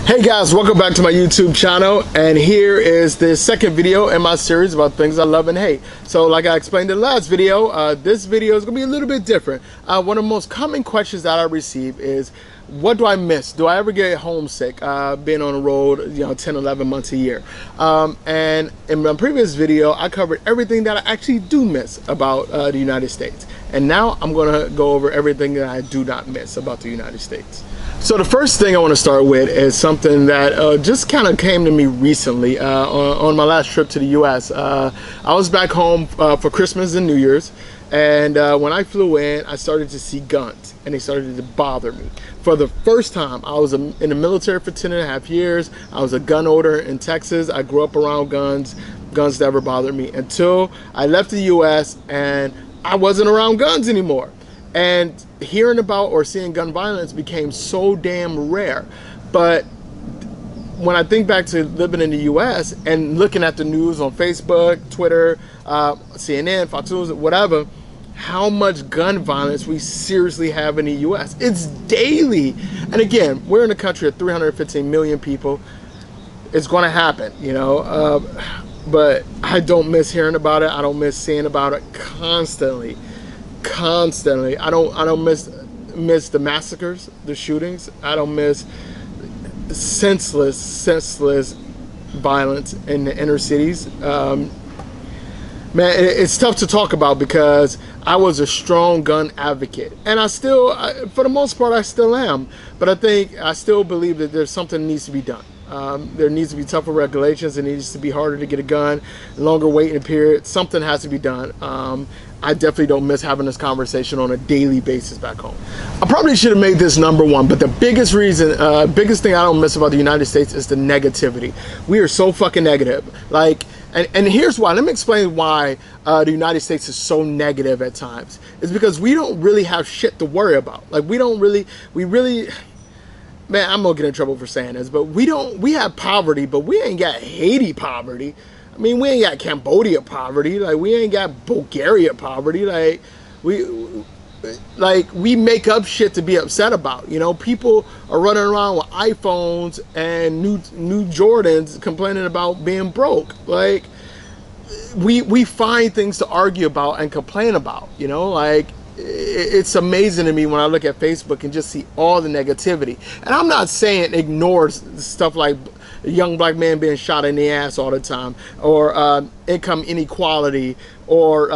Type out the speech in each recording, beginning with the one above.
Hey guys, welcome back to my YouTube channel, and here is the second video in my series about things I love and hate. So like I explained in the last video, this video is going to be a little bit different. One of the most common questions that I receive is, what do I miss? Do I ever get homesick being on the road, 10, 11 months a year? And in my previous video, I covered everything that I actually do miss about the United States. And now I'm going to go over everything that I do not miss about the United States. So the first thing I want to start with is something that just kind of came to me recently on my last trip to the US. I was back home for Christmas and New Year's, and when I flew in, I started to see guns, and they started to bother me. For the first time, I was in the military for 10.5 years. I was a gun owner in Texas. I grew up around guns. Guns never bothered me until I left the US and I wasn't around guns anymore. And hearing about or seeing gun violence became so damn rare. But when I think back to living in the US and looking at the news on Facebook, Twitter, CNN, Fox News, whatever, how much gun violence we seriously have in the US. It's daily. And again, we're in a country of 315 million people. It's going to happen, but I don't miss hearing about it. I don't miss seeing about it constantly. I don't miss the massacres, the shootings. I don't miss senseless violence in the inner cities. Man, it's tough to talk about because I was a strong gun advocate, and for the most part, I still am. But I still believe that there's something that needs to be done. There needs to be tougher regulations. It needs to be harder to get a gun, longer waiting period. Something has to be done. I definitely don't miss having this conversation on a daily basis back home. I probably should have made this number one, but the biggest thing I don't miss about the United States is the negativity. We are so fucking negative. And here's why. Let me explain why the United States is so negative at times. It's because we don't really have shit to worry about. Man, I'm gonna get in trouble for saying this, but we have poverty, but we ain't got Haiti poverty. I mean, we ain't got Cambodia poverty. We ain't got Bulgaria poverty. We make up shit to be upset about. People are running around with iPhones and new Jordans complaining about being broke. We find things to argue about and complain about. It's amazing to me when I look at Facebook and just see all the negativity. And I'm not saying ignore stuff like a young black man being shot in the ass all the time, or income inequality, or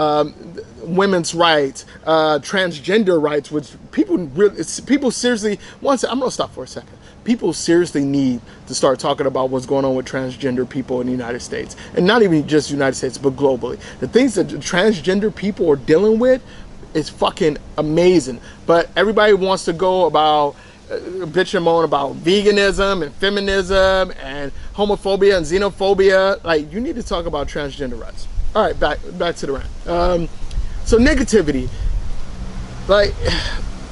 women's rights, transgender rights, which people seriously, I'm gonna stop for a second. People seriously need to start talking about what's going on with transgender people in the United States, and not even just the United States, but globally. The things that transgender people are dealing with is fucking amazing. But everybody wants to go about bitch and moan about veganism and feminism and homophobia and xenophobia. You need to talk about transgender rights. All right, back to the rant. So negativity,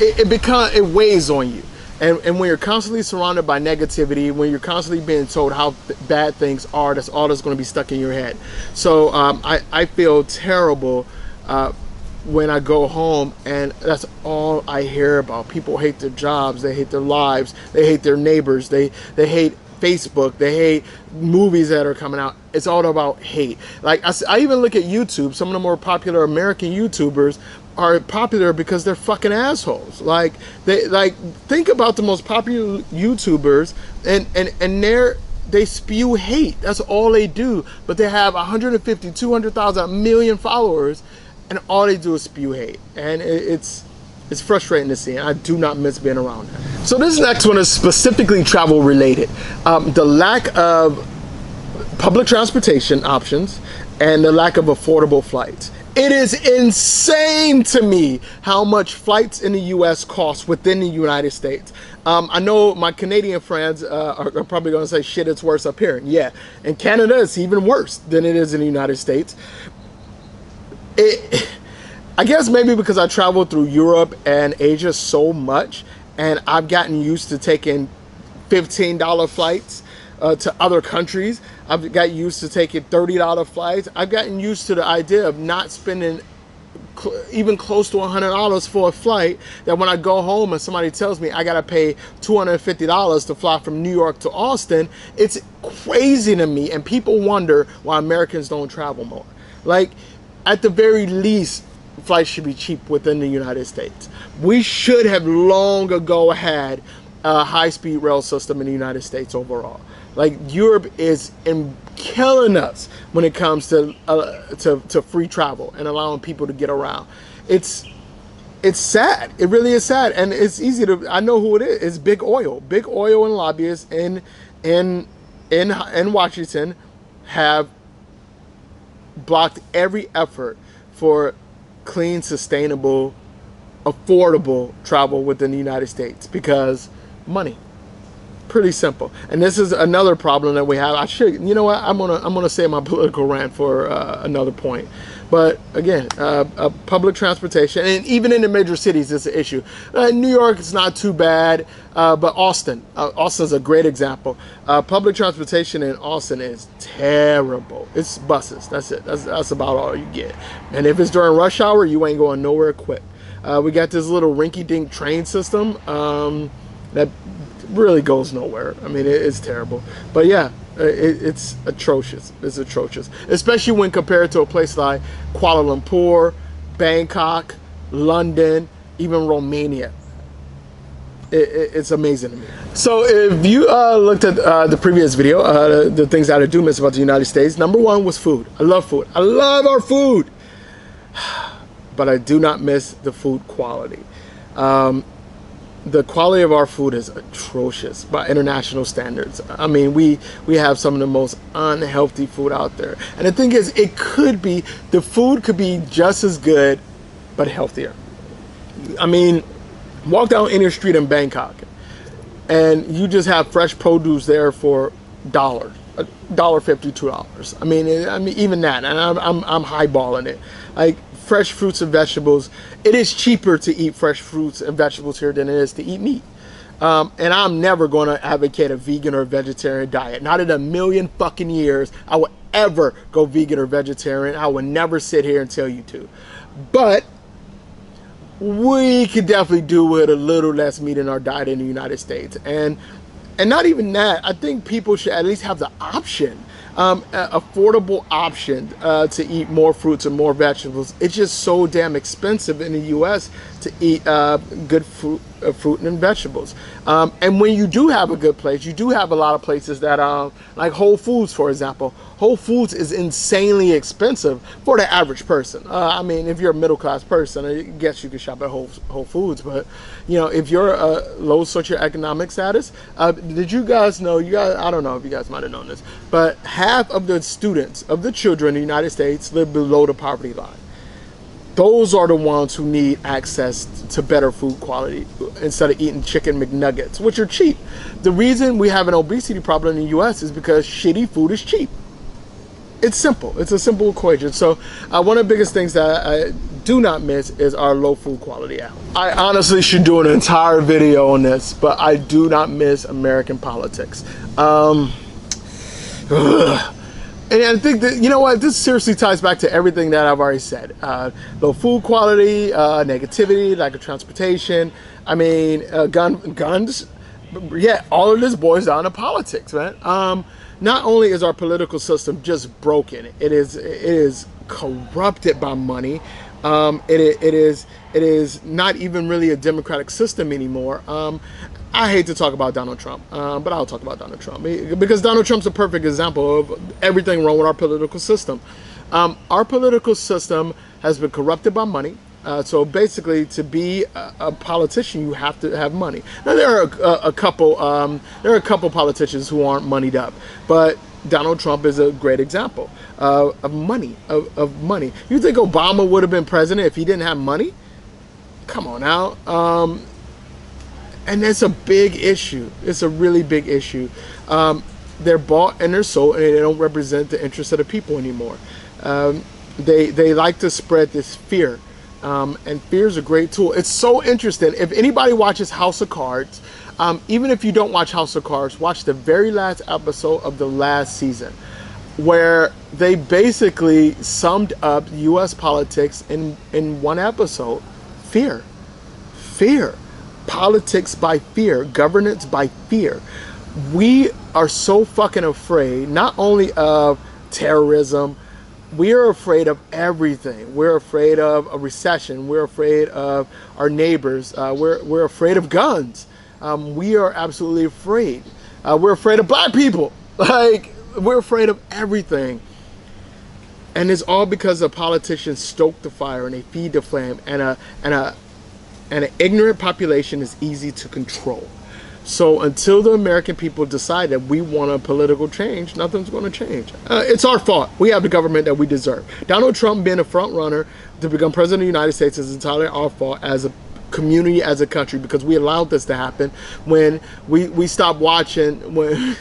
it weighs on you. And when you're constantly surrounded by negativity, when you're constantly being told how bad things are, that's all that's going to be stuck in your head. So I feel terrible when I go home and that's all I hear about. People hate their jobs, they hate their lives, they hate their neighbors, they hate Facebook, they hate movies that are coming out. It's all about hate. I even look at YouTube. Some of the more popular American YouTubers are popular because they're fucking assholes. Think about the most popular YouTubers and they spew hate. That's all they do. But they have 150, 200,000, a million followers, and all they do is spew hate. And it's frustrating to see, and I do not miss being around that. So this next one is specifically travel related. The lack of public transportation options and the lack of affordable flights. It is insane to me how much flights in the US cost within the United States. I know my Canadian friends are probably going to say, shit, it's worse up here. Yeah, in Canada it's even worse than it is in the United States. I guess maybe because I traveled through Europe and Asia so much, and I've gotten used to taking $15 flights to other countries. I've got used to taking $30 flights. I've gotten used to the idea of not spending even close to $100 for a flight, that when I go home and somebody tells me I gotta pay $250 to fly from New York to Austin, it's crazy to me. And people wonder why Americans don't travel more. Like, at the very least, flights should be cheap within the United States. We should have long ago had a high-speed rail system in the United States overall. Like, Europe is killing us when it comes to free travel and allowing people to get around. It's sad. It really is sad, and it's easy to. I know who it is. It's Big Oil. Big Oil and lobbyists in Washington have blocked every effort for clean, sustainable, affordable travel within the United States because money. Pretty simple. And this is another problem that we have. I should, you know what, I'm gonna save my political rant for another point. But again, public transportation, and even in the major cities, it's an issue. New York is not too bad, but Austin's a great example. Public transportation in Austin is terrible. It's buses. That's it. That's about all you get. And if it's during rush hour, you ain't going nowhere quick. We got this little rinky-dink train system that really goes nowhere. I mean, it's terrible. But yeah, it's atrocious. It's atrocious, especially when compared to a place like Kuala Lumpur, Bangkok, London, even Romania. It's amazing to me. So if you looked at the previous video, the things that I do miss about the United States, number one was food. I love food. I love our food. But I do not miss the food quality. The quality of our food is atrocious by international standards. I mean, we have some of the most unhealthy food out there. And the thing is, the food could be just as good, but healthier. I mean, walk down any street in Bangkok, and you just have fresh produce there for $1.50, $2. I mean, even that, and I'm highballing it. Like, fresh fruits and vegetables. It is cheaper to eat fresh fruits and vegetables here than it is to eat meat. And I'm never going to advocate a vegan or vegetarian diet. Not in a million fucking years I would ever go vegan or vegetarian. I would never sit here and tell you to. But we could definitely do with a little less meat in our diet in the United States. And not even that, I think people should at least have the option. Affordable option to eat more fruits and more vegetables. It's just so damn expensive in the U.S. to eat good fruit and vegetables. And when you do have a good place, you do have a lot of places that, like Whole Foods, for example. Whole Foods is insanely expensive for the average person. I mean, if you're a middle-class person, I guess you could shop at Whole Foods. But, you know, if you're a low socioeconomic status, did you guys know, I don't know if you guys might have known this, but half of the students, of the children in the United States live below the poverty line. Those are the ones who need access to better food quality instead of eating chicken McNuggets, which are cheap. The reason we have an obesity problem in the U.S. is because shitty food is cheap. It's simple. It's a simple equation. So one of the biggest things that I do not miss is our low food quality out. I honestly should do an entire video on this, but I do not miss American politics. And I think that, you know what, this seriously ties back to everything that I've already said. Low food quality, negativity, lack of transportation, I mean, guns. Yeah, all of this boils down to politics, man. Not only is our political system just broken, it is corrupted by money. It is not even really a democratic system anymore. I hate to talk about Donald Trump, but I'll talk about Donald Trump because Donald Trump's a perfect example of everything wrong with our political system. Our political system has been corrupted by money. So basically, to be a politician, you have to have money. Now there are a couple politicians who aren't moneyed up, but Donald Trump is a great example of money. Of money. You think Obama would have been president if he didn't have money? Come on now. And that's a big issue. It's a really big issue. They're bought and they're sold, and they don't represent the interests of the people anymore. They like to spread this fear. And fear is a great tool. It's so interesting. If anybody watches House of Cards, even if you don't watch House of Cards, watch the very last episode of the last season. where they basically summed up U.S. politics in one episode. Fear. Fear. Politics by fear. Governance by fear. We are so fucking afraid, not only of terrorism, we are afraid of everything. We're afraid of a recession. We're afraid of our neighbors. We're afraid of guns. We are absolutely afraid. We're afraid of black people. Like, we're afraid of everything. And it's all because the politicians stoke the fire and they feed the flame, and an ignorant population is easy to control. So until the American people decide that we want a political change, nothing's going to change. It's our fault. We have the government that we deserve. Donald Trump being a front runner to become president of the United States is entirely our fault as a community, as a country, because we allowed this to happen. When we stopped watching, when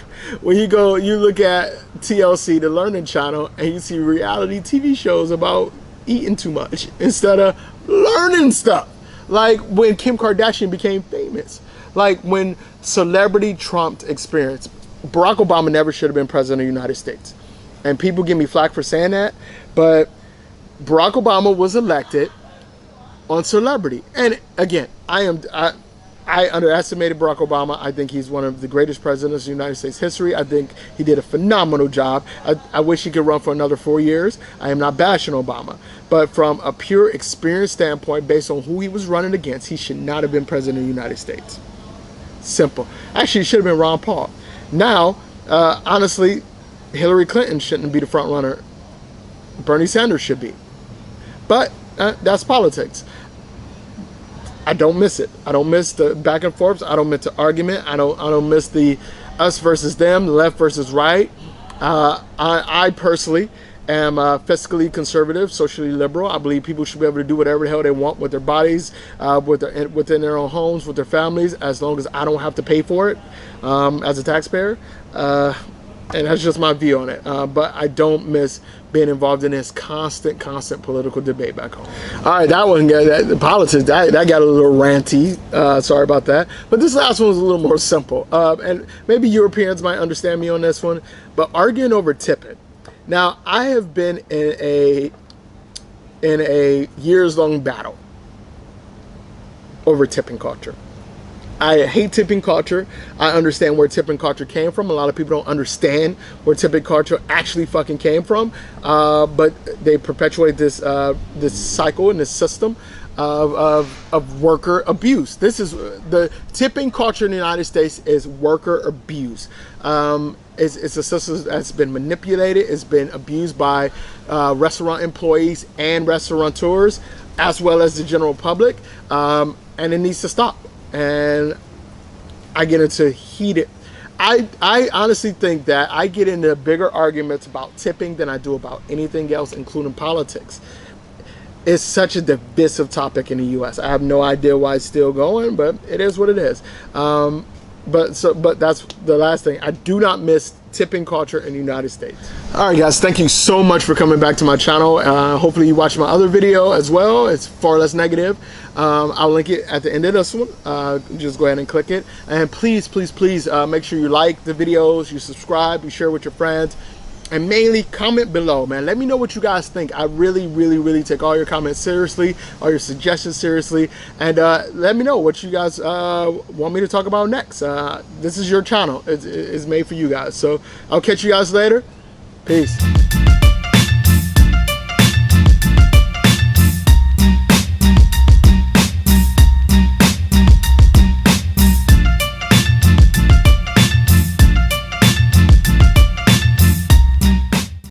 you look at TLC, the Learning Channel, and you see reality TV shows about eating too much instead of learning stuff. Like when Kim Kardashian became famous. Like when celebrity trumped experience. Barack Obama never should have been president of the United States. And people give me flack for saying that, but Barack Obama was elected on celebrity. And again, I underestimated Barack Obama. I think he's one of the greatest presidents in United States history. I think he did a phenomenal job. I wish he could run for another 4 years. I am not bashing Obama. But from a pure experience standpoint, based on who he was running against, he should not have been president of the United States. Simple. Actually, it should have been Ron Paul. Now, honestly, Hillary Clinton shouldn't be the front runner. Bernie Sanders should be. But that's politics. I don't miss it. I don't miss the back and forths. I don't miss the argument. I don't miss the us versus them, the left versus right. I personally am fiscally conservative, socially liberal. I believe people should be able to do whatever the hell they want with their bodies, within their own homes, with their families, as long as I don't have to pay for it as a taxpayer. And that's just my view on it. But I don't miss being involved in this constant political debate back home. All right, that one, the politics, that got a little ranty. Sorry about that. But this last one was a little more simple. And maybe Europeans might understand me on this one. But arguing over tipping. Now, I have been in a years-long battle over tipping culture. I hate tipping culture. I understand where tipping culture came from. A lot of people don't understand where tipping culture actually fucking came from. But they perpetuate this this cycle and this system of worker abuse. This is the tipping culture in the United States is worker abuse. It's a system that's been manipulated. It's been abused by restaurant employees and restaurateurs, as well as the general public, and it needs to stop. And I get into heated. I honestly think that I get into bigger arguments about tipping than I do about anything else, including politics. It's such a divisive topic in the U.S. I have no idea why it's still going, but it is what it is. But that's the last thing. I do not miss tipping culture in the United States. All right, guys, thank you so much for coming back to my channel. Hopefully you watched my other video as well. It's far less negative. I'll link it at the end of this one. Just go ahead and click it. And please make sure you like the videos, you subscribe, you share with your friends. And mainly comment below, man. Let me know what you guys think. I really take all your comments seriously, all your suggestions seriously, and let me know what you guys want me to talk about next. This is your channel. It's made for you guys. So I'll catch you guys later. Peace.